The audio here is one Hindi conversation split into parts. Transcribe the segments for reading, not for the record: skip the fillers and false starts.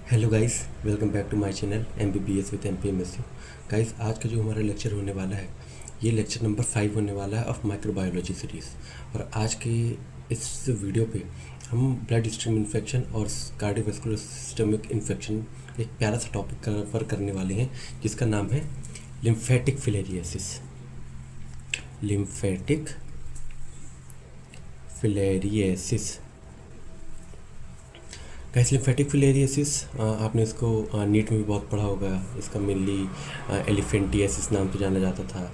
Hello guys, welcome back to my channel MBBS with MPMSU। Guys, आज का जो हमारा लेक्चर होने वाला है, ये लेक्चर नंबर 5 होने वाला है ऑफ माइक्रोबायोलॉजी सीरीज़। और आज के इस वीडियो पे हम ब्लड स्ट्रीम इन्फेक्शन और कार्डियोवैस्कुलर सिस्टमिक इन्फेक्शन एक प्यारा सा टॉपिक कवर करने वाले हैं, जिसका नाम है लिम्फेटिक फिलेरियोसिस। लिम्फेटिक फिलेरियोसिस। गाइस, लिम्फेटिक फिलेरियोसिस आपने इसको नीट में भी बहुत पढ़ा होगा। इसका मेनली एलिफेंटियासिस नाम से जाना जाता था।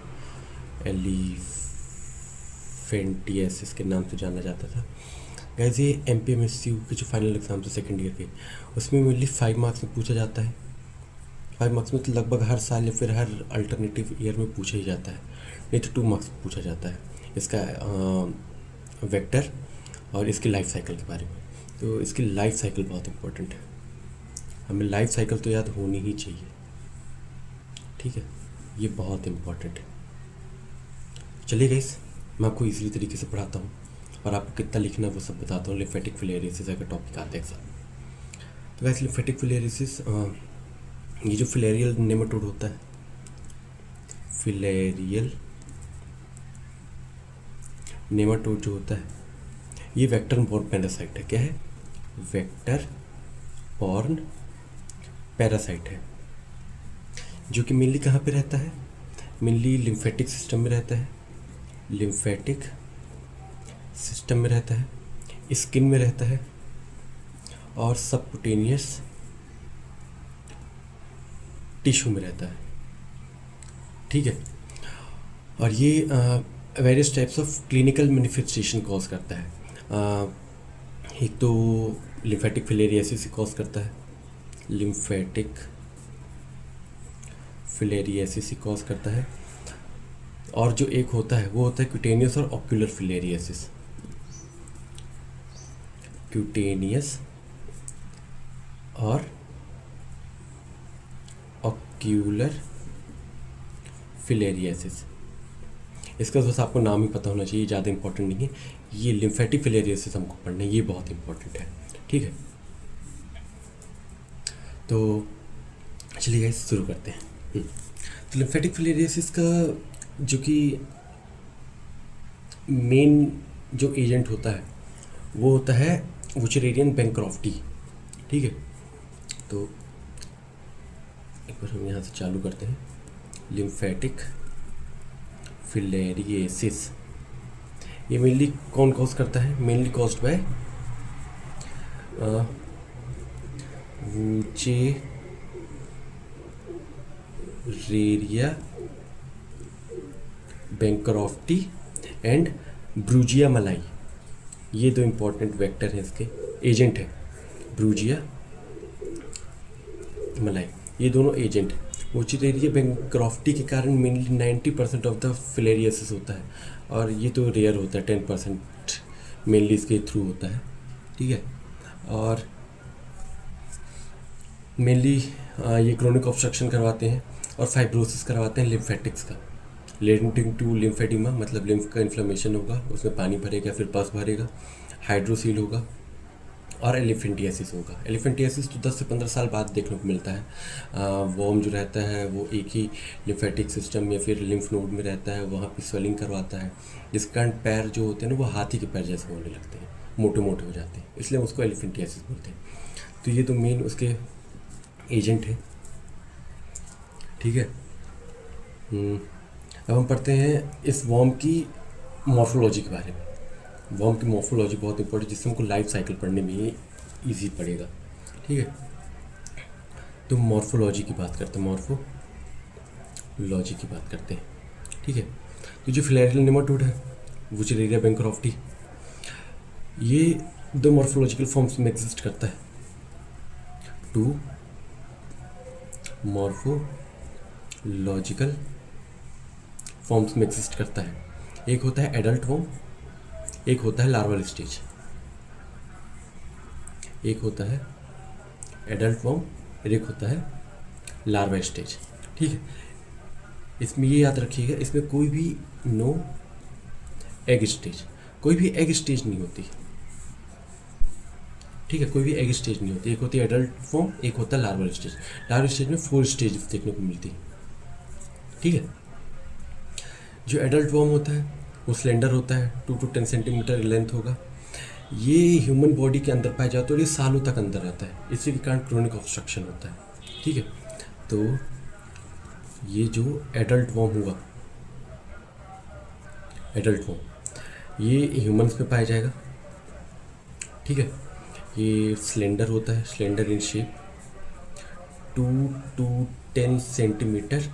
एलिफेंटियासिस के नाम से जाना जाता था। गाइस, ये MPMSU के जो फाइनल एग्जाम थे सेकेंड ईयर के, उसमें मेनली 5 मार्क्स में पूछा जाता है। 5 मार्क्स में तो लगभग हर साल या फिर हर अल्टरनेटिव ईयर में पूछा ही जाता है, नहीं तो 2 मार्क्स में पूछा जाता है। इसका वेक्टर और इसकी लाइफ साइकिल के बारे में। तो इसकी लाइफ साइकिल बहुत इम्पोर्टेंट है, हमें लाइफ साइकिल तो याद होनी ही चाहिए। ठीक है, ये बहुत इम्पोर्टेंट है। चलिए गाइस, मैं आपको इसी तरीके से पढ़ाता हूँ और आपको कितना लिखना है वो सब बताता हूँ। लिम्फेटिक फिलेरियोसिस अगर टॉपिक आता है एग्जाम। तो गाइस, लिम्फेटिक फिलेरियोसिस, ये जो फिलेरियल नेमाटोड होता है, फिलेरियल नेमाटोड जो होता है, ये वेक्टर बॉर्न पैरासाइट है। क्या है? वेक्टर बॉर्न पैरासाइट है, जो कि मेनली कहाँ पे रहता है? मेनली लिम्फेटिक सिस्टम में रहता है। लिम्फेटिक सिस्टम में रहता है, स्किन में रहता है और सबक्यूटेनियस टिश्यू में रहता है। ठीक है, और ये various types of clinical manifestation cause करता है। एक तो लिम्फेटिक फिलेरियोसिस कॉज करता है, लिम्फेटिक फिलेरियोसिस कॉज करता है। और जो एक होता है वो होता है क्यूटेनियस और ऑक्यूलर फिलेरियोसिस। क्यूटेनियस और ऑक्यूलर फिलेरियोसिस। इसका बस आपको नाम ही पता होना चाहिए, ज़्यादा इंपॉर्टेंट नहीं है। ये लिम्फेटिक फिलेरियोसिस हमको पढ़ना है, ये बहुत इंपॉर्टेंट है। ठीक है, तो चलिए गाइस शुरू करते हैं। तो लिम्फेटिक फिलेरियोसिस का जो कि मेन जो एजेंट होता है वो होता है वुचरेरियन बैंक्रॉफ्टी। ठीक है, तो एक बार हम यहाँ से चालू करते हैं। लिम्फेटिक फिलेरियोसिस ये मेनली कौन कॉज करता है? Mainly caused by wuchereria bancrofti and brugia malayi. ये दो इम्पॉर्टेंट वेक्टर हैं, इसके एजेंट है ब्रूजिया मलाई। ये दोनों एजेंट वुचेरेरिया बैंक्रॉफ्टी के कारण मेनली 90% ऑफ द फिलेरियोसिस होता है, और ये तो रेयर होता है, 10% मेनली इसके थ्रू होता है। ठीक है, और मेनली ये क्रोनिक ऑब्स्ट्रक्शन करवाते हैं और फाइब्रोसिस करवाते हैं लिम्फेटिक्स का, लीडिंग टू लिम्फेडिमा, मतलब लिम्फ का इन्फ्लेमेशन होगा, उसमें पानी भरेगा, फिर पस भरेगा, हाइड्रोसील होगा और एलिफेंटियासिस होगा। एलिफेंटियासिस तो 10 से 15 साल बाद देखने को मिलता है। वॉर्म जो रहता है वो एक ही लिम्फेटिक सिस्टम या फिर लिम्फ नोड में रहता है, वहाँ पे स्वेलिंग करवाता है, जिस कारण पैर जो होते हैं ना वो हाथी के पैर जैसे होने लगते हैं, मोटे मोटे हो जाते हैं, इसलिए उसको एलिफेंटियासिस बोलते हैं। तो ये तो मेन उसके एजेंट है। ठीक है, अब हम पढ़ते हैं इस वॉर्म की मॉर्फोलॉजी के बारे में। वॉर्म की मॉर्फोलॉजी बहुत इंपॉर्टेंट, जिससे हमको लाइफ साइकिल पढ़ने में ही ईजी पड़ेगा। ठीक है, तो मॉर्फोलॉजी की बात करते हैं, मॉर्फोलॉजी की बात करते हैं। ठीक है, तो जो फिलेरियल नेमाटोड है वुचेरेरिया बैंक्रॉफ्टी, ये दो मॉर्फोलॉजिकल फॉर्म्स में एग्जिस्ट करता है। 2 मॉर्फोलॉजिकल फॉर्म्स में एग्जिस्ट करता है। एक होता है एडल्ट फॉर्म, एक होता है लार्वल स्टेज। एक होता है एडल्ट फॉर्म और एक होता है लार्वा स्टेज। ठीक है, इसमें ये याद रखिएगा, इसमें कोई भी नो एग स्टेज, कोई भी एग स्टेज नहीं होती। ठीक है, कोई भी एग स्टेज नहीं होती। एक होती है एडल्ट फॉर्म, एक होता है लार्वल स्टेज। लार्वल स्टेज में 4 स्टेजेस देखने को मिलती है। ठीक है, जो एडल्ट फॉर्म होता है वो स्लेंडर होता है, 2 to 10 सेंटीमीटर लेंथ होगा। ये ह्यूमन बॉडी के अंदर पाया जाता है और ये सालों तक अंदर रहता है, इसी के कारण क्रोनिक ऑब्स्ट्रक्शन होता है। ठीक है, तो ये जो एडल्ट वॉर्म हुआ, एडल्ट वॉर्म ये ह्यूमंस में पाया जाएगा। ठीक है, ये स्लेंडर होता है, slender in shape, 2 to 10 centimetre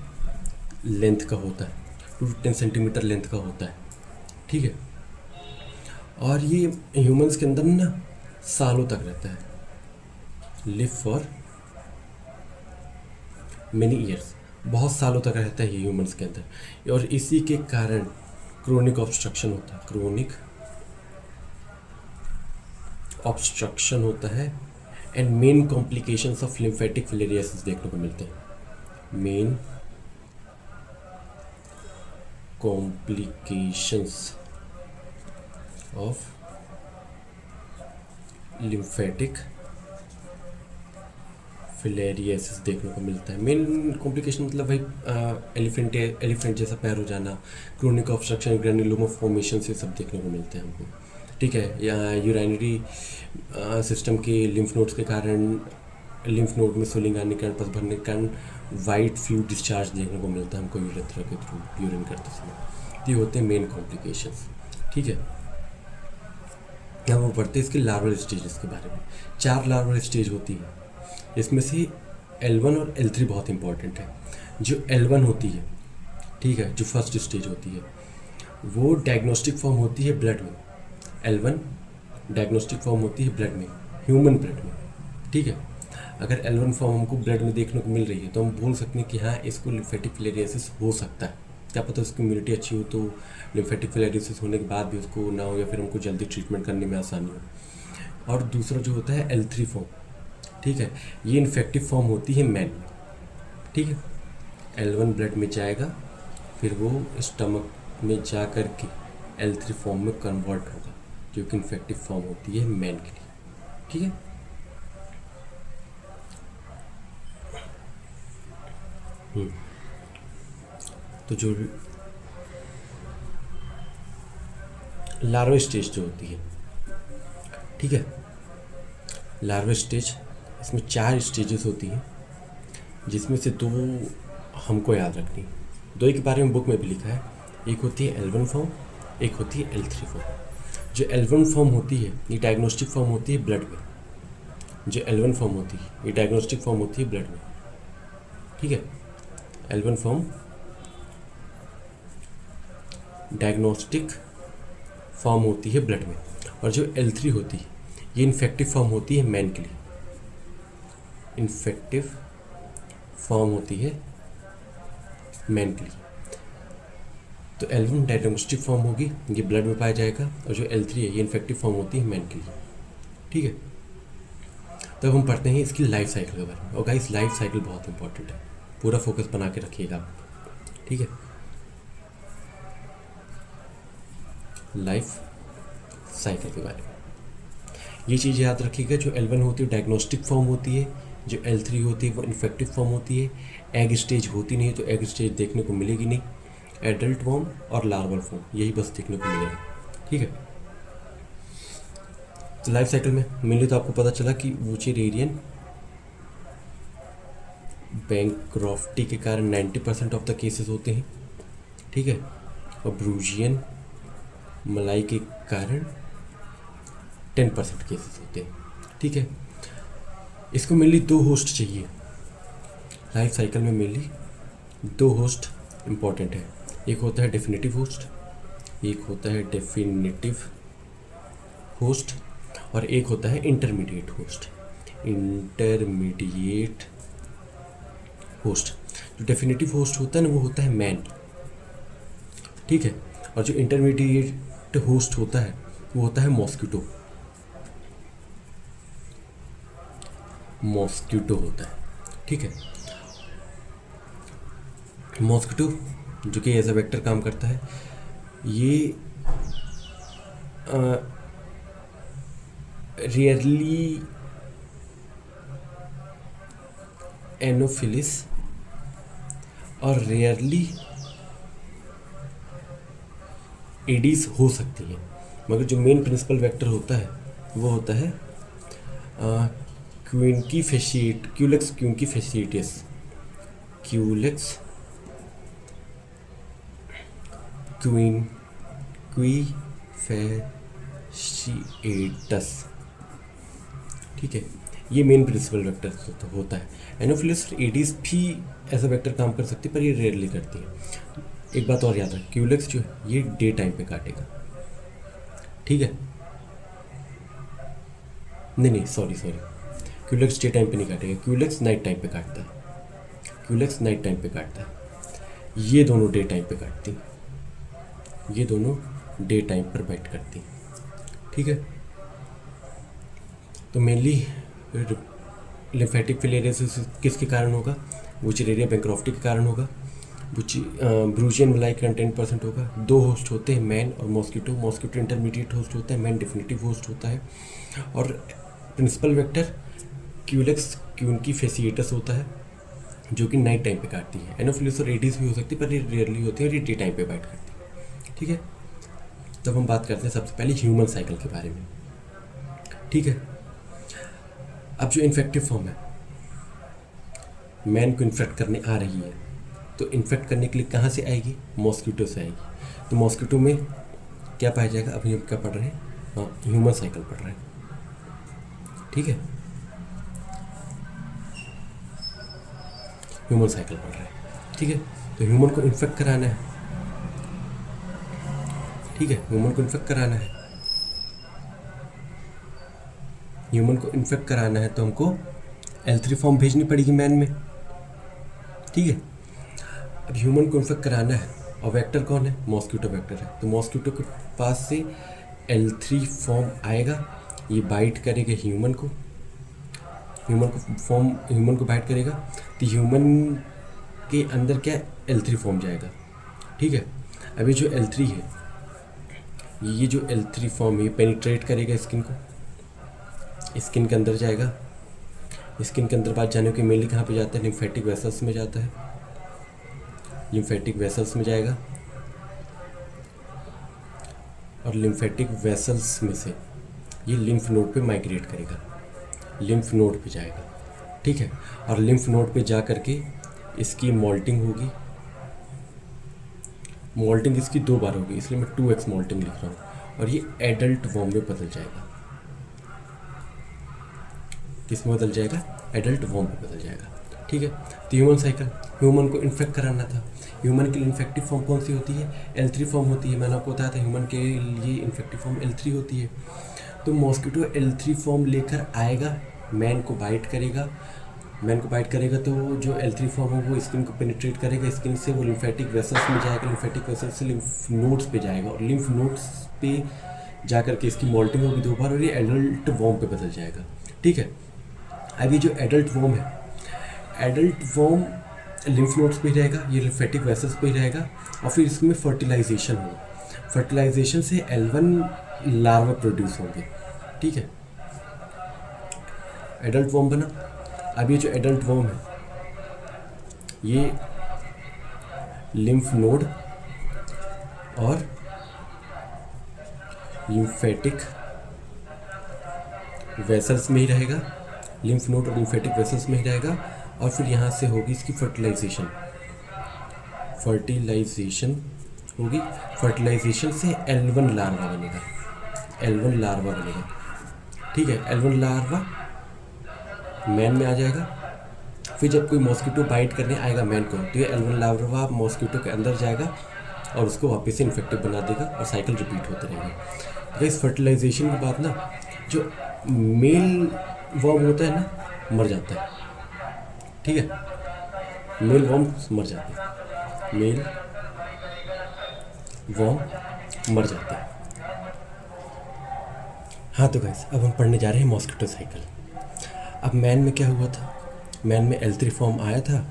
length का होता है, 2 to 10 सेंटीमीटर लेंथ का होता है। ठीक है, और ये ह्यूमंस के अंदर ना सालों तक रहता है, लिव फॉर मेनी ईयर्स, बहुत सालों तक रहता है ये ह्यूमंस के अंदर, और इसी के कारण क्रोनिक ऑब्स्ट्रक्शन होता है, क्रोनिक ऑब्स्ट्रक्शन होता है। And main complications of lymphatic filariasis देखने को मिलते हैं। Main complications of lymphatic filariasis देखने को मिलता है। मेन कॉम्प्लिकेशन मतलब भाई एलिफेंट जैसा पैर हो जाना, क्रोनिक ऑब्स्ट्रक्शन, ग्रेन्युलोमा फॉर्मेशन से सब देखने को मिलते हैं हमको। ठीक है, या यूराइनरी सिस्टम के लिम्फ नोड्स के कारण, लिम्फ नोड में स्वेलिंग आने के कारण, पस भरने के कारण वाइट फ्लूइड डिस्चार्ज देखने को मिलता है हमको यूरेथ्रा के थ्रू यूरिन करते समय। ये होते हैं मेन कॉम्प्लिकेशंस। ठीक है, यहाँ वो पढ़ते हैं इसके लार्वल स्टेजेस के बारे में। 4 लार्वल स्टेज होती है, इसमें से L1 और L3 बहुत इंपॉर्टेंट है। जो L1 होती है, ठीक है, जो फर्स्ट स्टेज होती है, वो डायग्नोस्टिक फॉर्म होती है ब्लड में। L1 डायग्नोस्टिक फॉर्म होती है ब्लड में, ह्यूमन ब्लड में। ठीक है, अगर L1 फॉर्म हमको ब्लड में देखने को मिल रही है तो हम बोल सकते हैं कि हाँ, इसको लिम्फेटिक फिलेरियासिस हो सकता है। क्या पता उसकी इम्यूनिटी अच्छी हो तो लिम्फेटिक फिलेरियासिस होने के बाद भी उसको ना हो, या फिर हमको जल्दी ट्रीटमेंट करने में आसानी हो। और दूसरा जो होता है L3 फॉर्म, ठीक है, ये इन्फेक्टिव फॉर्म होती है मैन। ठीक है, L1 ब्लड में जाएगा, फिर वो स्टमक में जा कर के L3 फॉर्म में कन्वर्ट होगा, जो कि इन्फेक्टिव फॉर्म होती है मैन के लिए। ठीक है, तो जो लार्वा स्टेज जो होती है, ठीक है, लार्वा स्टेज, इसमें 4 स्टेजेस होती हैं, जिसमें से 2 हमको याद रखनी। 2 के बारे में बुक में भी लिखा है। एक होती है L1 फॉर्म, एक होती है L3 फॉर्म। जो L1 फॉर्म होती है ये डायग्नोस्टिक फॉर्म होती है ब्लड में। जो L1 फॉर्म होती है ये डायग्नोस्टिक फॉर्म होती है ब्लड में। ठीक है, L1 फॉर्म डायग्नोस्टिक फॉर्म होती है ब्लड में, और जो L3 होती है ये इन्फेक्टिव फॉर्म होती है मैन के लिए। इन्फेक्टिव फॉर्म होती है मैन के लिए। तो L1 डायग्नोस्टिक फॉर्म होगी, ये ब्लड में पाया जाएगा, और जो L3 है ये इन्फेक्टिव फॉर्म होती है मैन के लिए। ठीक है, तब हम पढ़ते हैं इसकी लाइफ साइकिल के बारे में। और गाइस, लाइफ साइकिल बहुत इंपॉर्टेंट है, पूरा फोकस बना के रखिएगा आप। ठीक है, लाइफ साइकिल के बारे में ये चीज़ याद रखिएगा। जो L1 होती है डायग्नोस्टिक फॉर्म होती है, जो L3 होती है वो इन्फेक्टिव फॉर्म होती है। एग स्टेज होती नहीं, तो एग स्टेज देखने को मिलेगी नहीं। एडल्ट फॉर्म और लार्वल फॉर्म यही बस देखने को मिलेगा। ठीक है, तो लाइफ साइकिल में मेनली तो आपको पता चला कि वुचेरेरियन बैंक्रॉफ्टी के कारण 90% ऑफ द केसेस होते हैं। ठीक है, और ब्रूजियन मलाई के कारण 10% केसेस होते हैं। ठीक है, इसको मेनली 2 होस्ट चाहिए। लाइफ साइकिल में मेनली 2 होस्ट इम्पॉर्टेंट है। एक होता है डेफिनेटिव होस्ट, एक होता है डेफिनेटिव होस्ट, और एक होता है इंटरमीडिएट होस्ट। इंटरमीडिएट होस्ट, जो डेफिनेटिव होस्ट होता है ना वो होता है मैन। ठीक है, और जो इंटरमीडिएट होस्ट होता है वो होता है मॉस्किटो। मॉस्किटो होता है। ठीक है, मॉस्किटो जो कि एज अ वेक्टर काम करता है, ये रेयरली एनोफिलिस और रेयरली एडीज हो सकती है, मगर जो मेन प्रिंसिपल वेक्टर होता है वो होता है क्यूलेक्स क्यूंकी फेसिएटस, क्यूलेक्स क्वी फेसिएटस। ठीक है, ये मेन प्रिंसिपल वेक्टर होता है। एनोफिलिस एडीज भी ऐसा वेक्टर काम कर सकती है, पर ये रेयरली करती है। एक बात और याद है, क्यूलेक्स जो है ये डे टाइम पे काटेगा। ठीक है, नहीं सॉरी, क्यूलेक्स डे टाइम पे नहीं काटेगा, क्यूलेक्स नाइट टाइम पे काटता है, क्यूलेक्स नाइट टाइम पे काटता है। ये दोनों डे टाइम पे काटती, ये दोनों डे टाइम पर बाइट करती। ठीक है, तो मेनली लिम्फेटिक फिलेरियासिस किसके कारण होगा? वुचरेरिया बैंक्रॉफ्टी के कारण होगा। ब्रूजियन मलाई कंटेंट % होगा। 2 होस्ट होते हैं, मैन और मॉस्किटो। मॉस्किटो इंटरमीडिएट होस्ट होता है, मैन डिफिनेटिव होस्ट होता है। और प्रिंसिपल वेक्टर क्यूलेक्स क्यूनकी फेसिएटस होता है, जो कि नाइट टाइम पे काटती है। एनोफिलिस और एडीज भी हो सकती है, पर ये रेयरली होती है और ये डे टाइम पे बाइट करती है। ठीक है, तब हम बात करते हैं सबसे पहले ह्यूमन साइकिल के बारे में। ठीक है, अब जो इन्फेक्टिव फॉर्म है, मैन को इन्फेक्ट करने आ रही है, तो इन्फेक्ट करने के लिए कहाँ से आएगी? मॉस्किटो से आएगी। तो मॉस्किटो में क्या पाया जाएगा? अभी हम क्या पढ़ रहे हैं? हाँ, ह्यूमन साइकिल पढ़ रहे हैं। ठीक है, ह्यूमन साइकिल पढ़ रहे हैं। ठीक है, तो ह्यूमन को इन्फेक्ट कराना है। ठीक है, ह्यूमन को इन्फेक्ट कराना है, ह्यूमन को इन्फेक्ट कराना है तो हमको L3 फॉर्म भेजनी पड़ेगी मैन में। ठीक है, अब ह्यूमन को इन्फेक्ट कराना है और वेक्टर कौन है? मॉस्किटो वेक्टर है। तो मॉस्किटो के पास से L3 फॉर्म आएगा, ये बाइट करेगा ह्यूमन को, ह्यूमन को बाइट करेगा, तो ह्यूमन के अंदर क्या L3 फॉर्म जाएगा। ठीक है, अभी जो L3 है, ये जो L3 फॉर्म है पेनिट्रेट करेगा स्किन को, स्किन के अंदर जाएगा। स्किन के अंदर बात जाने की मेनली कहाँ पे जाता है? लिम्फेटिक वेसल्स में जाता है, लिम्फेटिक वेसल्स में जाएगा और लिम्फेटिक वेसल्स में से ये लिम्फ नोड पे माइग्रेट करेगा, लिम्फ नोड पे जाएगा। ठीक है, और लिम्फ नोड पे जा करके इसकी मोल्टिंग होगी। मोल्टिंग इसकी 2 बार होगी, इसलिए मैं 2x मोल्टिंग लिख रहा हूँ, और ये एडल्ट वॉर्म में बदल जाएगा। किस में बदल जाएगा? एडल्ट वॉर्म में बदल जाएगा। ठीक है, तो ह्यूमन साइकिल, ह्यूमन को इन्फेक्ट कराना था। ह्यूमन के लिए इन्फेक्टिव फॉर्म कौन सी होती है? L3 फॉर्म होती है। मैंने आपको बताया था ह्यूमन के लिए इन्फेक्टिव फॉर्म L3 होती है। तो मॉस्किटो L3 फॉर्म लेकर आएगा, मैन को बाइट करेगा, मैन को बाइट करेगा तो जो L3 फॉर्म है वो स्किन को पेनिट्रेट करेगा, स्किन से वो लिम्फेटिक वेसल्स में जाएगा, लिम्फेटिक वेसल्स से लिम्फ नोड्स पे जाएगा, और लिम्फ नोड्स पे जा करके इसकी मोल्टिंग होगी 2 बार और ये एडल्ट वॉर्म पे बदल जाएगा। ठीक है, अभी जो एडल्ट वॉर्म है, एडल्ट वॉर्म लिम्फ नोड्स पे रहेगा, ये लिम्फेटिक वेसल्स पे रहेगा, और फिर इसमें फर्टिलाइजेशन होगा। फर्टिलाइजेशन से L1 लार्वा प्रोड्यूस होंगे। ठीक है, एडल्ट वॉर्म बना। अब ये जो एडल्ट वॉर्म है, ये लिम्फ नोड और लिम्फेटिक वेसल्स में ही रहेगा, लिम्फ नोड और लिम्फेटिक वेसल्स में ही रहेगा, और फिर यहाँ से होगी इसकी फर्टिलाइजेशन होगी। फर्टिलाइजेशन से L1 लार्वा बनेगा, L1 लार्वा बनेगा। ठीक है, L1 लार्वा मैन में आ जाएगा। फिर जब कोई मॉस्किटो बाइट करने आएगा मैन को, तो ये L1 लार्वा मॉस्किटो के अंदर जाएगा और उसको वापस से इन्फेक्टिव बना देगा, और साइकिल रिपीट होते रहेगी। तो इस फर्टिलाइजेशन के बाद ना जो मेल वॉर्म होता है ना, मर जाता है। ठीक है, मेल वॉर्म मर जाते हैं, मेल वॉर्म मर जाते हैं। हाँ, तो गाइस अब हम पढ़ने जा रहे हैं मॉस्किटो साइकिल। अब मैन में क्या हुआ था? मैन में L3 फॉर्म आया था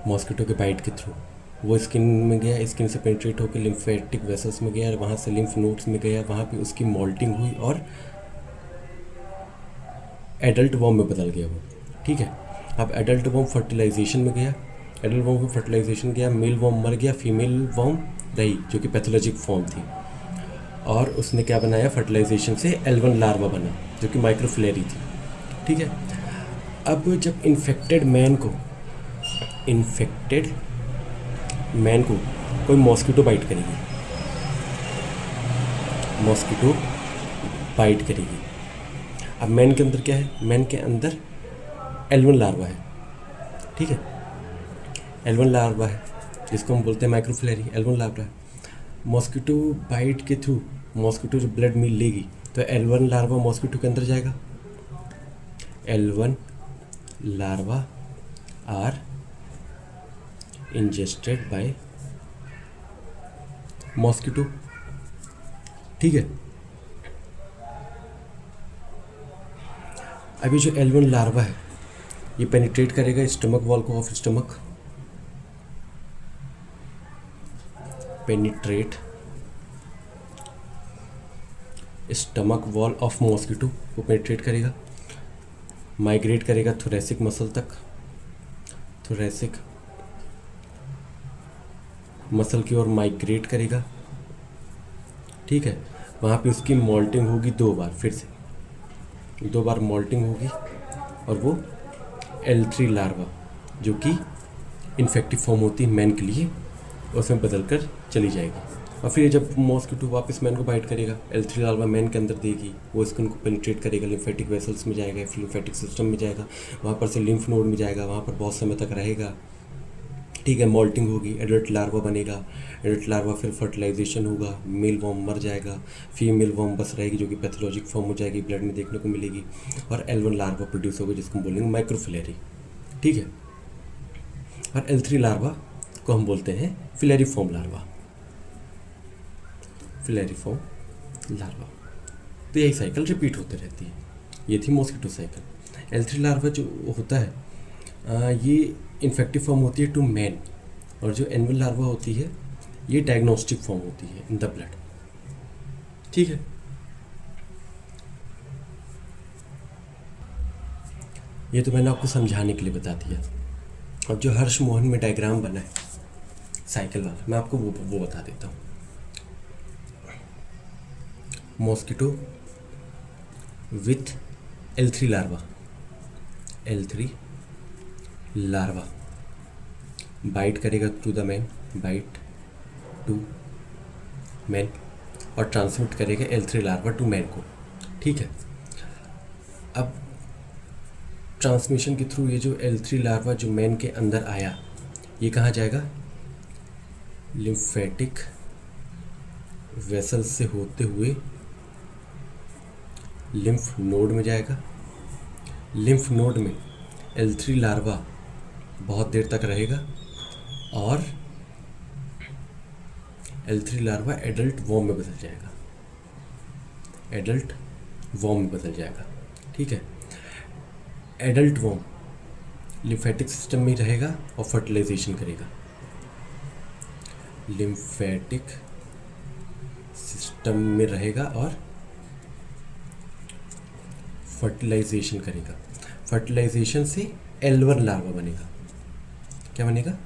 मॉस्किटो के बाइट के थ्रू, वो स्किन में गया, स्किन से पेनिट्रेट होकर लिम्फेटिक वेसल्स में गया, और वहाँ से लिम्फ नोड्स में गया, वहाँ पे उसकी मोल्टिंग हुई और एडल्ट वॉर्म में बदल गया वो, ठीक है। अब एडल्ट वॉर्म फर्टिलाइजेशन में गया, एडल्ट वॉर्म में फर्टिलाइजेशन गया, मेल वॉर्म मर गया, फीमेल वॉर्म रही जो कि पैथोलॉजिक फॉर्म थी, और उसने क्या बनाया, फर्टिलाइजेशन से L1 लार्वा बना जो कि माइक्रोफिलेरी थी, ठीक है। अब जब इन्फेक्टेड मैन को कोई मॉस्किटो बाइट करेगी, अब मैन के अंदर क्या है, मैन के अंदर L1 लार्वा है, ठीक है। L1 लार्वा है जिसको हम बोलते हैं माइक्रोफिलेरी, L1 लार्वा है। मॉस्किटो बाइट के थ्रू मॉस्किटो जो ब्लड मील लेगी तो L1 लार्वा मॉस्किटो के अंदर जाएगा, L1 larva are ingested by mosquito, ठीक है। अभी जो L1 लार्वा है ये पेनिट्रेट करेगा स्टमक वॉल को of stomach, penetrate stomach wall of mosquito को पेनिट्रेट करेगा, माइग्रेट करेगा थोरेसिक मसल तक, थोरेसिक मसल की ओर माइग्रेट करेगा, ठीक है। वहाँ पे उसकी मोल्टिंग होगी 2 बार, फिर से 2 बार मोल्टिंग होगी, और वो L3 लार्वा जो कि इन्फेक्टिव फॉर्म होती है मैन के लिए, उसमें बदल कर चली जाएगी। और फिर जब मॉस्किटो वापस मैन को बाइट करेगा, L3 लार्वा मैन के अंदर देगी, वो स्किन को पेनिट्रेट करेगा, लिम्फेटिक वेसल्स में जाएगा, फिर लिम्फेटिक सिस्टम में जाएगा, वहाँ पर से लिम्फ नोड में जाएगा, वहाँ पर बहुत समय तक रहेगा, ठीक है। मोल्टिंग होगी, एडल्ट लार्वा बनेगा, एडल्ट लार्वा फिर फर्टिलाइजेशन होगा, मेल वॉर्म मर जाएगा, फीमेल वॉर्म बस रहेगी जो कि पैथोलॉजिक फॉर्म हो जाएगी, ब्लड में देखने को मिलेगी, और L1 लार्वा प्रोड्यूस होगा जिसको हम बोलेंगे माइक्रोफिलेरी, ठीक है। और L3 लार्वा को हम बोलते हैं फिलेरिफॉर्म लार्वा, फिलेरिफॉर्म लार्वा। तो यही साइकिल रिपीट होते रहती है। ये थी मॉस्किटो साइकिल। L3 लार्वा जो होता है ये इन्फेक्टिव फॉर्म होती है टू मैन, और जो N1 लार्वा होती है ये डायग्नोस्टिक फॉर्म होती है इन द ब्लड, ठीक है। ये तो मैंने आपको समझाने के लिए बता दिया। अब जो हर्ष मोहन में डायग्राम बना है साइकिल वाला, मैं आपको वो बता देता हूँ। Mosquito with L3 larva, L3 larva bite करेगा to the man, bite to man, और ट्रांसमिट करेगा L3 लार्वा टू मैन को, ठीक है। अब ट्रांसमिशन के थ्रू ये जो L3 लार्वा जो मैन के अंदर आया, ये कहाँ जाएगा, लिम्फेटिक वेसल से होते हुए लिम्फ नोड में जाएगा। लिम्फ नोड में L3 लार्वा बहुत देर तक रहेगा, और L3 लार्वा एडल्ट वॉर्म में बदल जाएगा, एडल्ट वॉर्म में बदल जाएगा, ठीक है। एडल्ट वॉर्म लिम्फेटिक सिस्टम में रहेगा और फर्टिलाइजेशन करेगा, लिम्फेटिक सिस्टम में रहेगा और फर्टिलाइजेशन करेगा। फर्टिलाइजेशन से L1 लार्वा बनेगा, क्या बनेगा,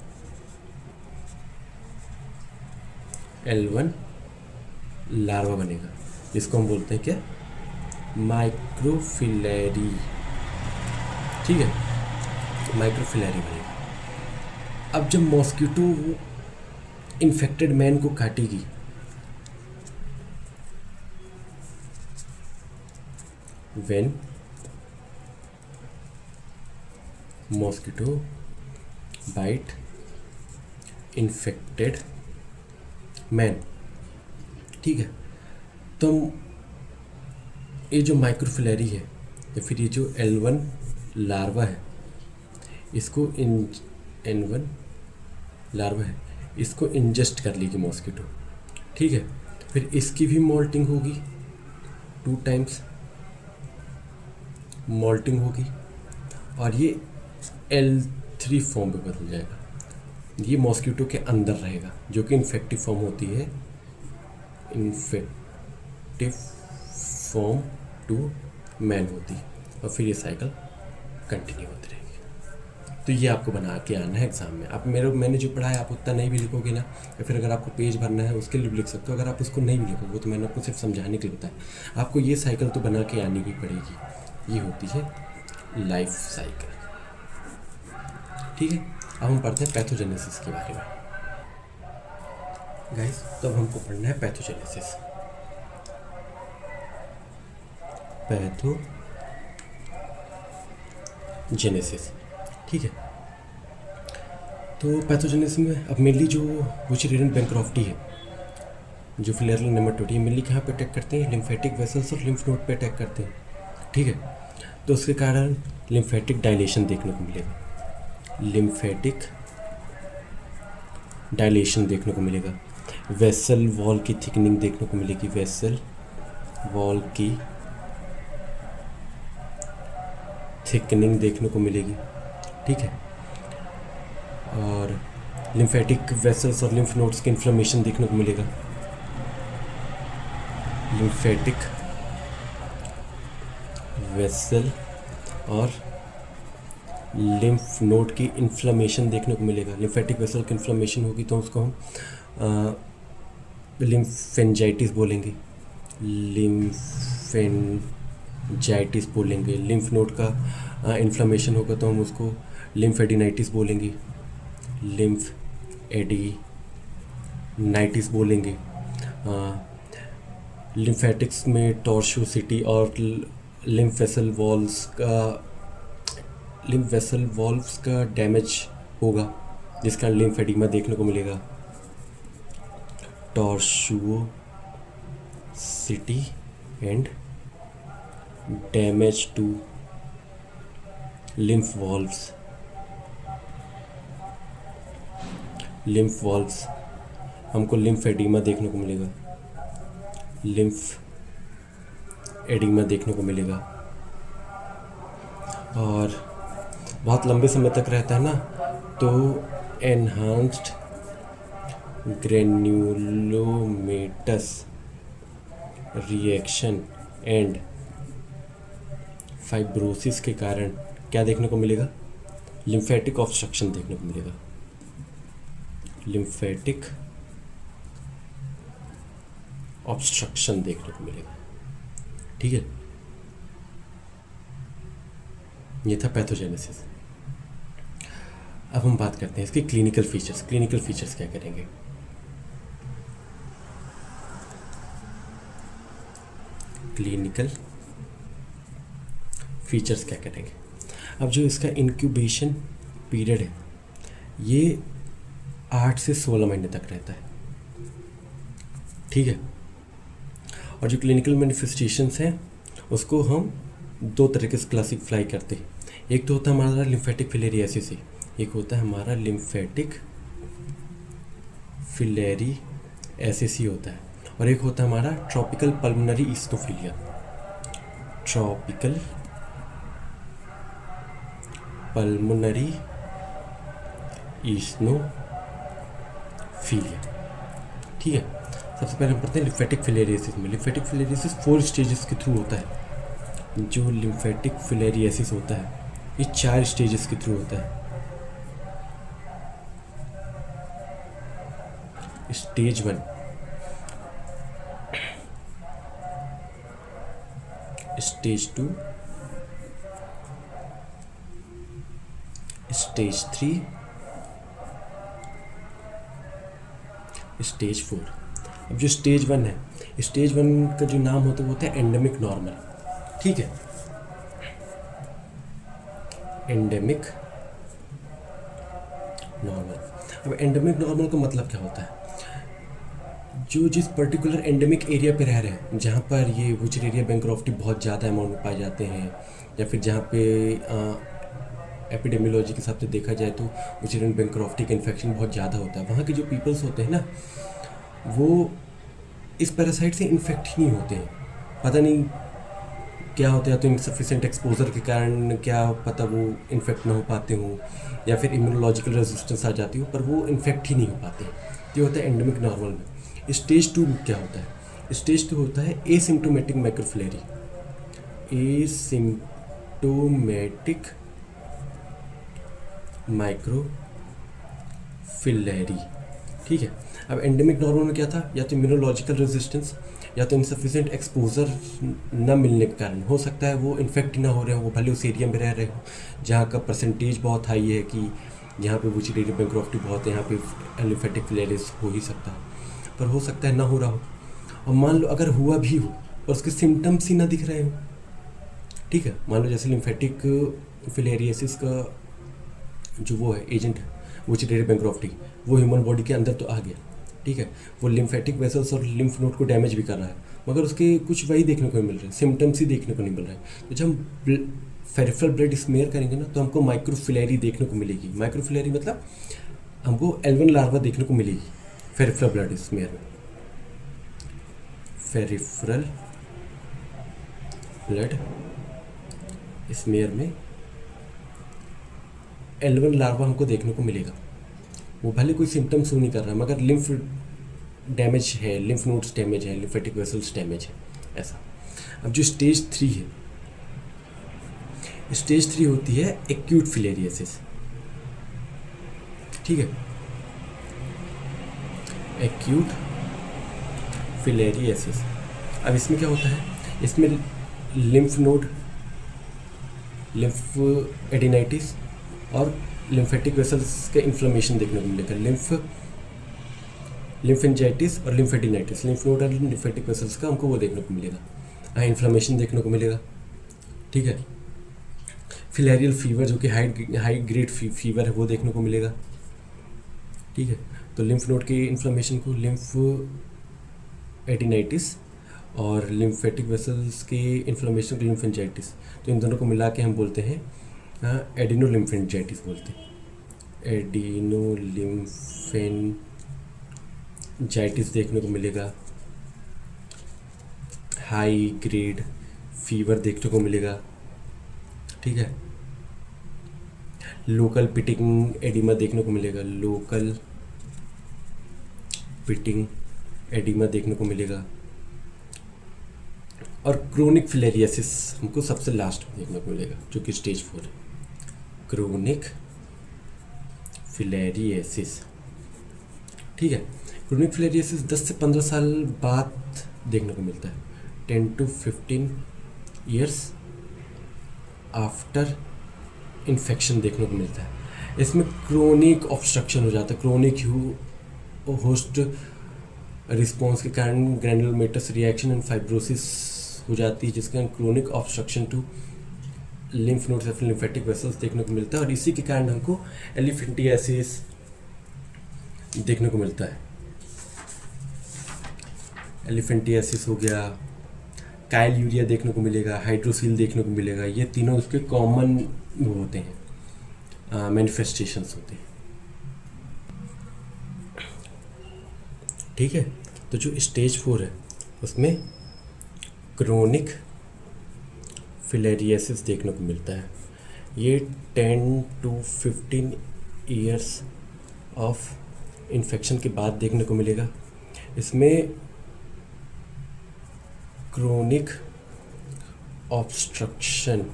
L1 लार्वा बनेगा, जिसको हम बोलते हैं क्या, माइक्रोफिलेरी, ठीक है, माइक्रोफिलेरी बनेगा। अब जब मॉस्किटो इन्फेक्टेड मैन को काटेगी, when mosquito bite infected man, ठीक है। तो ये जो माइक्रोफिलेरी है या फिर ये जो L1 लार्वा है, इसको N1 लार्वा है, इसको इंजेस्ट कर लेगी मॉस्किटो, ठीक है। फिर इसकी भी मोल्टिंग होगी, 2 टाइम्स मोल्टिंग होगी, और ये L3 फॉर्म पे बदल जाएगा। ये मॉस्किटो के अंदर रहेगा, जो कि इन्फेक्टिव फॉर्म होती है, इन्फेक्टिव फॉर्म टू मैन होती है, और फिर ये साइकिल कंटिन्यू होती रहेगी। तो ये आपको बना के आना है एग्ज़ाम में। आप मैंने जो पढ़ा है आप उतना नहीं भी लिखोगे ना, या फिर अगर आपको पेज भरना है उसके लिए भी लिख सकते हो। अगर आप उसको नहीं भी लिखोगे तो मैंने आपको सिर्फ समझाने के लिए बताया, आपको ये साइकिल तो बना के आनी ही पड़ेगी। ये होती है लाइफ साइकिल। ठीक है, अब हम पढ़ते हैं पैथोजेनेसिस के बारे में। गाइस, तो अब हमको पढ़ना है पैथोजेनेसिस। पैथोजेनेसिस, ठीक है। तो पैथोजेनेसिस में अब मेनली जो बुचेरियन बैंक्रॉफ्टी है, जो फिलेरियल नेमेटोडी है, मेनली कहाँ पे अटैक करते हैं? लिम्फेटिक वेसल्स और लिम्फ नोड पे अटैक करते हैं। ठीक है, तो उसके कारण लिम्फेटिक डायलेशन देखने को मिलेगा। लिम्फेटिक डायलेशन देखने को मिलेगा। वेसल वॉल की थिकनिंग देखने को मिलेगी। वेसल वॉल की थिकनिंग देखने को मिलेगी। ठीक है, और लिम्फेटिक वेसल्स और लिम्फ नोड्स के इन्फ्लेमेशन देखने को मिलेगा। लिम्फेटिक वेसल और लिम्फ नोड की इन्फ्लेमेशन देखने को मिलेगा। लिम्फेटिक वेसल की इन्फ्लेमेशन होगी तो उसको हम लिम्फेंजाइटिस बोलेंगे। लिम्फेंजाइटिस बोलेंगे। लिम्फ नोड का इन्फ्लेमेशन होगा तो हम उसको लिम्फेडिनाइटिस बोलेंगे। लिम्फेडिनाइटिस बोलेंगे। लिम्फेटिक्स में टॉर्शोसिटी और लिम्फ वेसल वॉल्व्स का डैमेज होगा, जिसका लिम्फेडिमा देखने को मिलेगा। Tortuosity and damage to lymph valves हमको लिम्फेडिमा देखने को मिलेगा। लिम्फ एडिमा देखने को मिलेगा, और बहुत लंबे समय तक रहता है ना, तो एनहांस्ड ग्रेन्युलोमेटस रिएक्शन एंड फाइब्रोसिस के कारण क्या देखने को मिलेगा? लिम्फेटिक ऑब्स्ट्रक्शन देखने को मिलेगा। लिम्फेटिक ऑब्स्ट्रक्शन देखने को मिलेगा। ठीक है, ये था पैथोजेनेसिस। अब हम बात करते हैं इसके क्लिनिकल फीचर्स। क्लिनिकल फीचर्स क्या करेंगे? क्लिनिकल फीचर्स क्या करेंगे? अब जो इसका इंक्यूबेशन पीरियड है ये 8 से 16 महीने तक रहता है। ठीक है, और जो क्लिनिकल मैनिफेस्टेशंस हैं उसको हम 2 तरीके से क्लासिफाई करते हैं। एक तो होता है हमारा लिम्फेटिक फिलेरियासिस, एक होता है हमारा लिम्फेटिक फिलेरियासिस होता है, और एक होता है हमारा tropical pulmonary eosinophilia. Tropical pulmonary eosinophilia. ठीक है, सबसे पहले हम पढ़ते हैं लिम्फेटिक फिलेरियासिस में। लिम्फेटिक फिलेरियासिस 4 स्टेजेस के थ्रू होता है। जो लिम्फेटिक फिलेरियासिस होता है ये 4 स्टेजेस के थ्रू होता है। Stage 1, stage 2, stage 3, stage 4। अब जो स्टेज 1 है, स्टेज 1 का जो नाम होता है वो होता है एंडेमिक नॉर्मल। ठीक है, एंडेमिक नॉर्मल। अब एंडेमिक नॉर्मल का मतलब क्या होता है? जो जिस पर्टिकुलर एंडेमिक एरिया पे रह रहे हैं, जहाँ पर ये बुचेरिया बैंक्रॉफ्टी बहुत ज़्यादा अमाउंट में पाए जाते हैं, या फिर जहाँ पे एपिडेमियोलॉजी के हिसाब से देखा जाए तो बुचेरिया बैंक्रॉफ्टी का इन्फेक्शन बहुत ज़्यादा होता है, वहाँ के जो पीपल्स होते हैं ना, वो इस पैरासाइट से इन्फेक्ट ही नहीं होते हैं। पता नहीं क्या होता है, तो इनसफिशिएंट एक्सपोजर के कारण क्या पता वो इन्फेक्ट ना हो पाते हों, या फिर इम्यूनोलॉजिकल रेजिस्टेंस आ जाती हो, पर वो इन्फेक्ट ही नहीं हो पाते। ये होता है एंडेमिक नॉर्मल में। स्टेज 2 में क्या होता है? स्टेज 2 होता है एसिम्प्टोमेटिक मैक्रोफिलेरी। सिम्टोमेटिक माइक्रोफिलरी। ठीक है। अब एंडेमिक नॉर्मल में क्या था, या तो इम्यूनोलॉजिकल रेजिस्टेंस या तो इनसफिशिएंट एक्सपोजर न मिलने के कारण, हो सकता है वो इन्फेक्ट ना हो रहे हो, वो भले उस एरिया में रह रहे हो जहाँ का परसेंटेज बहुत हाई है कि यहाँ पे बुचिलेरिया बैंक्रॉफ्टी बहुत है, यहाँ पे एलिफेटिक फिलेरिस हो ही सकता है, पर हो सकता है ना हो रहा हो। और मान लो अगर हुआ भी हो और उसके सिम्टम्स ही ना दिख रहे हो, ठीक है, मान लो जैसे लिम्फेटिक फिलेरियसिस का जो वो है एजेंट है बुचिलेरिया बैंक्रॉफ्टी, वो ह्यूमन बॉडी के अंदर तो आ गया, ठीक है, वो लिम्फेटिक वेसल्स और लिम्फ नोड को डैमेज भी कर रहा है, मगर उसके कुछ वही देखने को नहीं मिल रहे, सिम्टम्स ही देखने को नहीं मिल रहे हैं। तो जब हम फेरिफेरल ब्लड स्मेयर करेंगे ना, तो हमको माइक्रोफिलेरी देखने को मिलेगी। माइक्रोफिलेरी मतलब हमको L1 लार्वा देखने को मिलेगी फेरिफेरल ब्लड स्मेयर में। फेरिफेरल ब्लड स्मेयर में L1 लार्वा हमको देखने को मिलेगा। वो भले कोई सिम्टम्स शो नहीं कर रहा है, मगर लिम्फ डैमेज है, लिम्फ नोड्स डैमेज है, लिम्फेटिक वेसल्स डैमेज है, ऐसा। अब जो स्टेज 3 है, स्टेज 3 होती है एक्यूट फिलेरियसिस। ठीक है, एक्यूट फिलेरियसिस। अब इसमें क्या होता है, इसमें लिम्फ नोड, लिम्फ एडिनाइटिस और लिम्फेटिक वेसल्स के इन्फ्लेमेशन देखने को मिलेगा। लिम्फेंजाइटिस और लिम्फेडिनाइटिस, लिम्फ नोड और लिम्फेटिक वेसल्स का हमको वो देखने को मिलेगा, इन्फ्लेमेशन देखने को मिलेगा। ठीक है, फिलेरियल फीवर जो कि हाई ग्रेड फीवर है वो देखने को मिलेगा। ठीक है, तो लिम्फ नोड की इन्फ्लेमेशन को लिम्फ एडिनाइटिस और लिम्फेटिक वेसल्स की इन्फ्लेमेशन को लिम्फेंजाइटिस, तो इन दोनों को मिला के हम बोलते हैं एडिनोलिम्फेंजाइटिस बोलते हैं। एडिनोलिम्फेंजाइटिस देखने को मिलेगा, हाई ग्रेड फीवर देखने को मिलेगा। ठीक है, लोकल पिटिंग एडिमा देखने को मिलेगा, लोकल पिटिंग एडिमा देखने को मिलेगा। और क्रोनिक फिलेरियसिस हमको सबसे लास्ट में देखने को मिलेगा, जो कि स्टेज 4 है, क्रोनिक फिलेरियसिस। ठीक है, क्रोनिक फिलेरियसिस 10 से 15 साल बाद देखने को मिलता है, 10 to 15 ईयर्स आफ्टर इन्फेक्शन देखने को मिलता है। इसमें क्रोनिक ऑब्स्ट्रक्शन हो जाता है, क्रोनिक होस्ट रिस्पॉन्स के कारण ग्रैनुलोमेटस रिएक्शन एंड फाइब्रोसिस हो जाती है, जिसके कारण chronic obstruction to lymph nodes या लिम्फेटिक वेसल्स देखने को मिलता है, और इसी के कारण हमको एलिफेंटियासिस देखने को मिलता है। एलिफेंटियासिस हो गया, काइल यूरिया देखने को मिलेगा, हाइड्रोसील देखने को मिलेगा, ये तीनों उसके कॉमन वो होते हैं, मैनिफेस्टेशंस होते हैं। ठीक है, तो जो स्टेज 4 है उसमें क्रोनिक फिलेरियसिस देखने को मिलता है। ये 10 to 15 ईयर्स ऑफ इन्फेक्शन के बाद देखने को मिलेगा। इसमें क्रोनिक ऑब्स्ट्रक्शन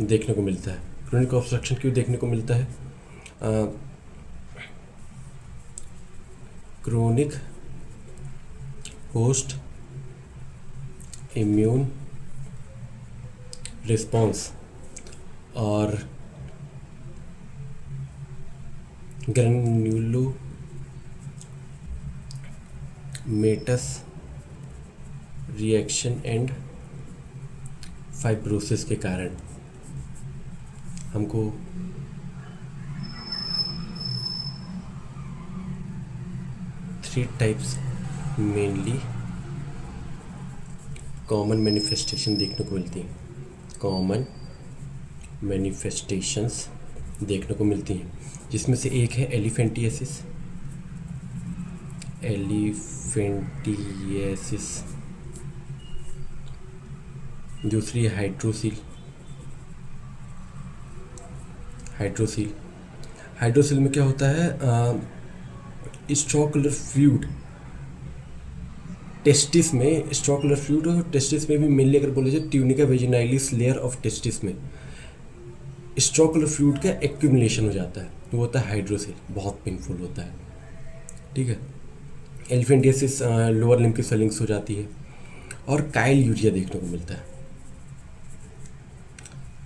देखने को मिलता है। क्रोनिक ऑब्स्ट्रक्शन क्यों देखने को मिलता है? क्रोनिक होस्ट इम्यून रिस्पॉन्स और ग्रैन्युलोमेटस रिएक्शन एंड फाइब्रोसिस के कारण हमको three types mainly common manifestation देखने को मिलती हैं। कॉमन मैनिफेस्टेशंस देखने को मिलती हैं, जिसमें से एक है एलिफेंटियासिस। एलिफेंटियासिस, दूसरी है हाइड्रोसील। हाइड्रोसील, हाइड्रोसील में क्या होता है, स्ट्रॉ कलर फ्लूइड टेस्टिस में स्ट्रोकुलर फ्लूइड और टेस्टिस में भी मेनली अगर बोले जाए ट्यूनिका वेजिनाइलिस लेयर ऑफ टेस्टिस में स्ट्रोकुलर फ्लूइड का एक्यूमुलेशन हो जाता है, वो होता है हाइड्रोसिल, बहुत पेनफुल होता है। ठीक है, एलिफेंटियासिस लोअर लिम्ब की स्वेलिंग्स हो जाती है और काइल यूरिया देखने को मिलता है।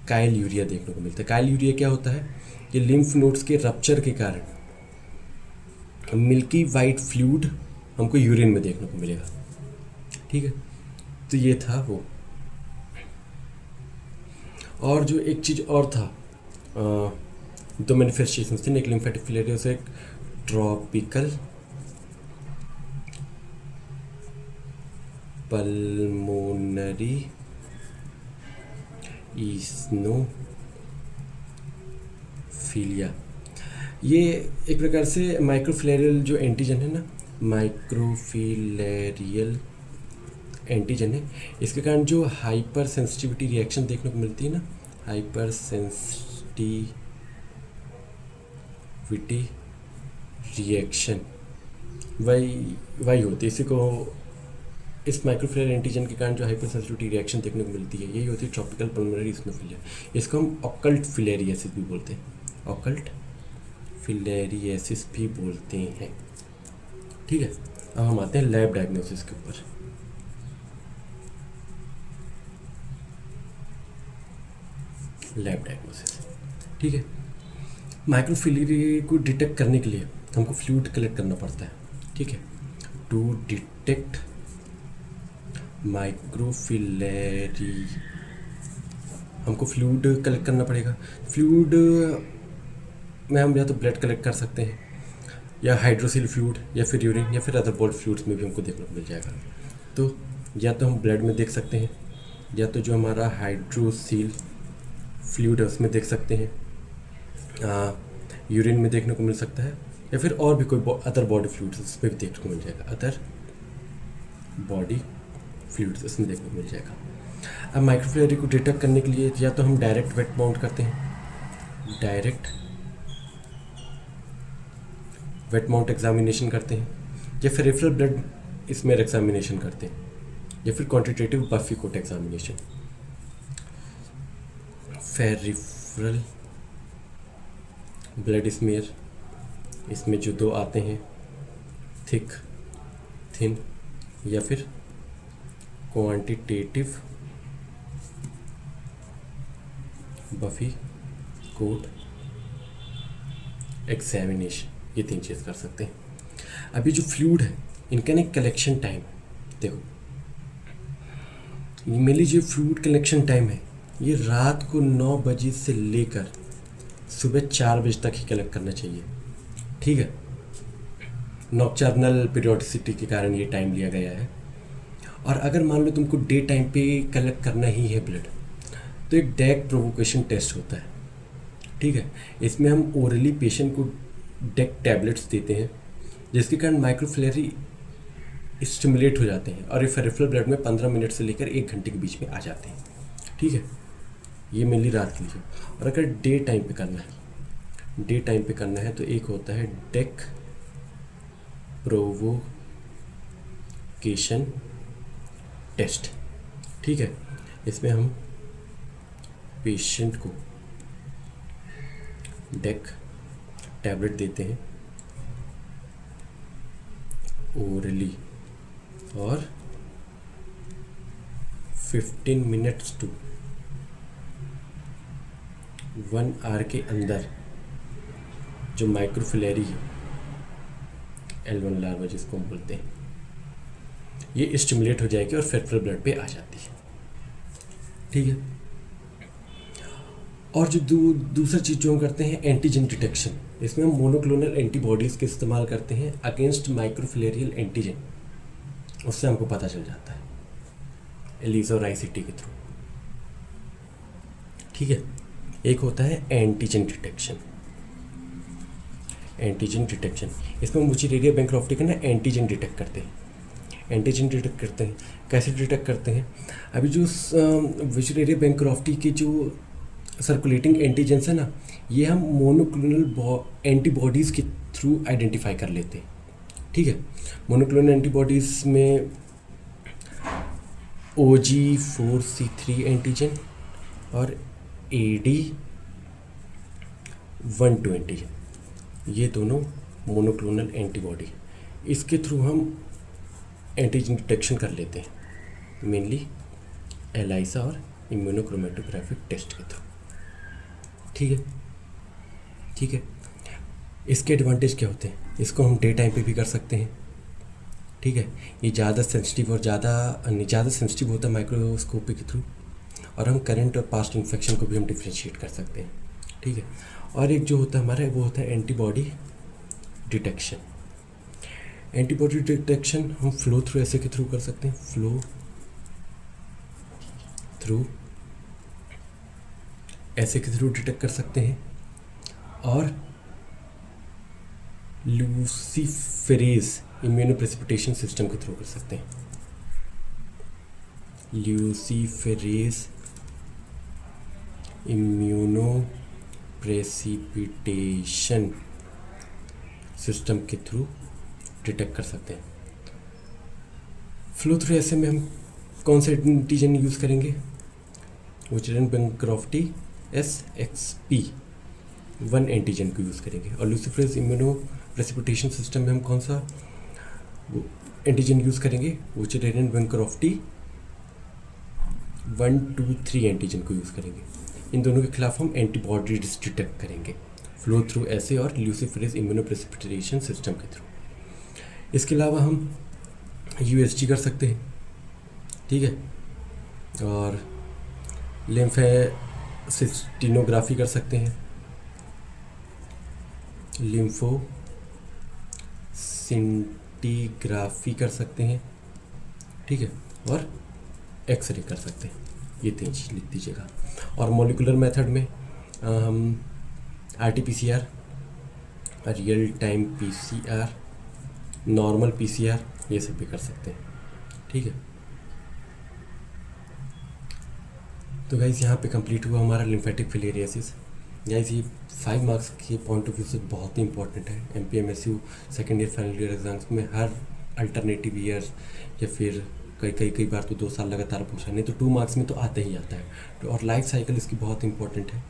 काइल यूरिया देखने को मिलता है। काइल यूरिया क्या होता है? ये लिम्फ नोड्स के रप्चर के कारण मिल्की वाइट फ्लूइड हमको यूरिन में देखने को मिलेगा। ठीक है, तो ये था वो। और जो एक चीज़ और था, दो मैनिफेस्टेशन थे, एक लिम्फेटिक फिलेरियोस, एक ट्रॉपिकल पल्मोनरी ईस्नोफीलिया। ये एक प्रकार से माइक्रोफिलेरियल जो एंटीजन है ना, माइक्रोफिलेरियल एंटीजन है, इसके कारण जो हाइपर सेंसिटिविटी रिएक्शन देखने को मिलती है ना, हाइपर सेंसिटिविटी रिएक्शन वही होती है। इसी को इस माइक्रोफिलेरियल एंटीजन के कारण जो हाइपर सेंसिटिविटी रिएक्शन देखने को मिलती है, यही होती है ट्रॉपिकल पल्मोनरी ईस्नोफिलिया। इसको हम ऑकल्ट फिलेरियासिस भी बोलते हैं, ऑकल्ट फिलेरियासिस भी बोलते हैं। ठीक है, अब हम आते हैं लैब डायग्नोसिस के ऊपर। लैब डायग्नोसिस, ठीक है, माइक्रोफिलेरिया को डिटेक्ट करने के लिए हमको फ्लूइड कलेक्ट करना पड़ता है। ठीक है, टू डिटेक्ट माइक्रोफिलेरी हमको फ्लूइड कलेक्ट करना पड़ेगा। फ्लूइड में हम या तो ब्लड कलेक्ट कर सकते हैं, या हाइड्रोसिल फ्लूइड, या फिर यूरिन, या फिर अदर बॉडी फ्लूइड्स में भी हमको देखने को मिल जाएगा। तो या तो हम ब्लड में देख सकते हैं, या तो जो हमारा हाइड्रोसिल फ्लूइड है उसमें देख सकते हैं, यूरिन में देखने को मिल सकता है, या फिर और भी कोई अदर बॉडी फ्लूइड्स उसमें भी देखने को मिल जाएगा, अदर बॉडी फ्लूइड्स इसमें देखने को मिल जाएगा। अब माइक्रोफिलेरी को डिटेक्ट करने के लिए या तो हम डायरेक्ट वेट माउंट करते हैं, डायरेक्ट वेट माउंट एग्जामिनेशन करते हैं, या फिर रेफरल ब्लड इसमें एग्जामिनेशन करते हैं, या फिर quantitative buffy coat examination. Peripheral blood smear, इसमें जो दो आते हैं, थिक, थिन, या फिर क्वांटिटेटिव बफी कोट एग्जामिनेशन, ये तीन चीज़ कर सकते हैं। अभी जो फ्लूइड है इनका ना कलेक्शन टाइम देखो, मेनली जो फ्लूइड कलेक्शन टाइम है ये रात को 9 बजे से लेकर सुबह 4 बजे तक ही कलेक्ट करना चाहिए। ठीक है, नॉक्टर्नल पीरियोडिसिटी के कारण ये टाइम लिया गया है। और अगर मान लो तुमको डे टाइम पे कलेक्ट करना ही है ब्लड, तो एक डेक प्रोवोकेशन टेस्ट होता है। ठीक है, इसमें हम ओरली पेशेंट को डेक टैबलेट्स देते हैं, जिसके कारण माइक्रोफिलेरी स्टिमुलेट हो जाते हैं और ये फेरिफरल ब्लड में 15 मिनट से लेकर 1 घंटे के बीच में आ जाते हैं। ठीक है, ये मेनली रात के लिए। और अगर डे टाइम पे करना है, डे टाइम पे करना है तो एक होता है डेक प्रोवोकेशन टेस्ट। ठीक है, इसमें हम पेशेंट को डेक टैबलेट देते हैं ओरली, और 15 मिनट्स टू 1 आवर के अंदर जो माइक्रोफिलेरी है, L1 लार्वा जिसको हम बोलते हैं, ये स्टिमुलेट हो जाएगी और फेरिफरल ब्लड पे आ जाती है। ठीक है, और जो दूसरा चीज़ जो हम करते हैं एंटीजन डिटेक्शन, इसमें हम मोनोक्लोनल एंटीबॉडीज़ के इस्तेमाल करते हैं अगेंस्ट माइक्रोफिलेरियल एंटीजन, उससे हमको पता चल जाता है ELISA और ICT के थ्रू। ठीक है, एक होता है एंटीजन डिटेक्शन। एंटीजन डिटेक्शन, इसमें हम विचुरेरिया बैंक्रॉफ्टी का ना एंटीजन डिटेक्ट करते हैं। एंटीजन डिटेक्ट करते हैं, कैसे डिटेक्ट करते हैं? अभी जो विचुरेरिया बैंक्रॉफ्टी की जो सर्कुलेटिंग एंटीजेंस है ना, ये हम मोनोक्लोनल एंटीबॉडीज़ के थ्रू आइडेंटिफाई कर लेते हैं। ठीक है, मोनोक्लोनल एंटीबॉडीज़ में OG4C3 एंटीजन और AD12 एंटीजन, ये दोनों मोनोक्लोनल एंटीबॉडी, इसके थ्रू हम एंटीजन डिटेक्शन कर लेते हैं, मेनली एलाइसा और इम्यूनोक्रोमेटोग्राफिक टेस्ट के थ्रू। ठीक है, ठीक है। इसके एडवांटेज क्या होते हैं? इसको हम डे टाइम पे भी कर सकते हैं। ठीक है, ये ज़्यादा सेंसिटिव और ज़्यादा सेंसिटिव होता है माइक्रोस्कोपी के थ्रू, और हम करंट और पास्ट इन्फेक्शन को भी हम डिफ्रेंशिएट कर सकते हैं। ठीक है, और एक जो होता है हमारा वो होता है एंटीबॉडी डिटेक्शन। एंटीबॉडी डिटेक्शन हम फ्लो थ्रू ऐसे के थ्रू कर सकते हैं, फ्लो थ्रू ऐसे के थ्रू डिटेक्ट कर सकते हैं, और ल्यूसीफेरेज इम्यूनोप्रेसिपिटेशन सिस्टम के थ्रू कर सकते हैं। ल्यूसीफेरेज इम्यूनोप्रेसिपिटेशन सिस्टम के थ्रू डिटेक्ट कर सकते हैं। फ्लो थ्रू ऐसे में हम कौन से एंटीजन यूज़ करेंगे? Wittgenstein-Crofty SXP1 एंटीजन को यूज़ करेंगे, और ल्यूसीफेरेज इम्यूनोप्रेसिपिटेशन सिस्टम में हम कौन सा एंटीजन यूज़ करेंगे? Wittgenstein-Crofty 123 एंटीजन को यूज़ करेंगे। इन दोनों के खिलाफ हम एंटीबॉडीज डिटेक्ट करेंगे, फ्लो थ्रू ऐसे और ल्यूसीफेरेज इम्यूनोप्रेसिपिटेशन सिस्टम के थ्रू। इसके अलावा हम USG कर सकते हैं। ठीक है, और लिम्फोसिस्टिनोग्राफी कर सकते हैं, लिम्फोसिंटिग्राफी कर सकते हैं। ठीक है, और एक्सरे कर सकते हैं। ये 3 चीज़ लिख दीजिएगा। और मॉलिकुलर मेथड में हम RT-PCR, real time PCR, normal PCR, ये सब भी कर सकते हैं। ठीक है, तो गाइस यहाँ पे कंप्लीट हुआ हमारा लिम्फेटिक फिलेरियासिस। गाइस ये 5 मार्क्स के पॉइंट ऑफ व्यू से बहुत ही इंपॉर्टेंट है। MPMSU second year final year exams में हर अल्टरनेटिव ईयर्स या फिर कई बार तो 2 साल लगातार पूछा, नहीं तो 2 मार्क्स में तो आता ही आता है। तो और लाइफ साइकिल इसकी बहुत इंपॉर्टेंट है।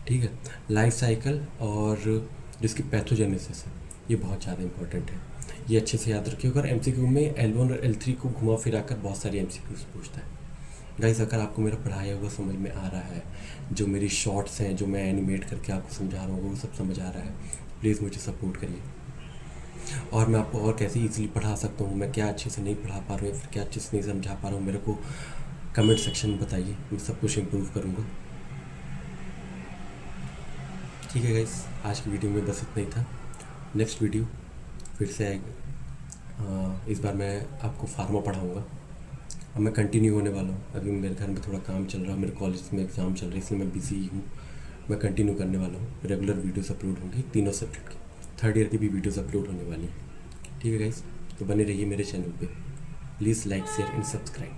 ठीक है, लाइफ साइकिल और जिसकी पैथोजेनेसिस है ये बहुत ज़्यादा इंपॉर्टेंट है, ये अच्छे से याद रखिए। अगर MCQ में L1 और L3 को घुमा फिरा कर बहुत सारी MCQs पूछता है। गाइस अगर आपको मेरा पढ़ाया हुआ समझ में आ रहा है, जो मेरी शॉर्ट्स हैं जो मैं एनिमेट करके आपको समझा रहा हूँ वो सब समझ आ रहा है, प्लीज़ मुझे सपोर्ट करिए। और मैं आपको और कैसे ईजिली पढ़ा सकता हूँ, मैं क्या अच्छे से नहीं पढ़ा पा रहा हूँ या फिर क्या अच्छे से नहीं समझा पा रहा हूँ, मेरे को कमेंट सेक्शन में बताइए, मैं सब कुछ इम्प्रूव करूँगा। ठीक है गाइस, आज की वीडियो में बस इतना ही था। नेक्स्ट वीडियो फिर से आएगा। इस बार मैं आपको फार्मा पढ़ाऊँगा। अब मैं कंटिन्यू होने वाला हूँ, अभी मेरे घर में थोड़ा काम चल रहा है, मेरे कॉलेज में एग्ज़ाम चल रही है, इसलिए मैं बिज़ी हूँ। मैं कंटिन्यू करने वाला हूँ, रेगुलर वीडियोस अपलोड होंगी तीनों सब्जेक्ट की, 3rd ईयर की भी वीडियोस अपलोड होने वाली हैं। ठीक है गाइस, तो बने रहिए मेरे चैनल पे। Please like share and subscribe.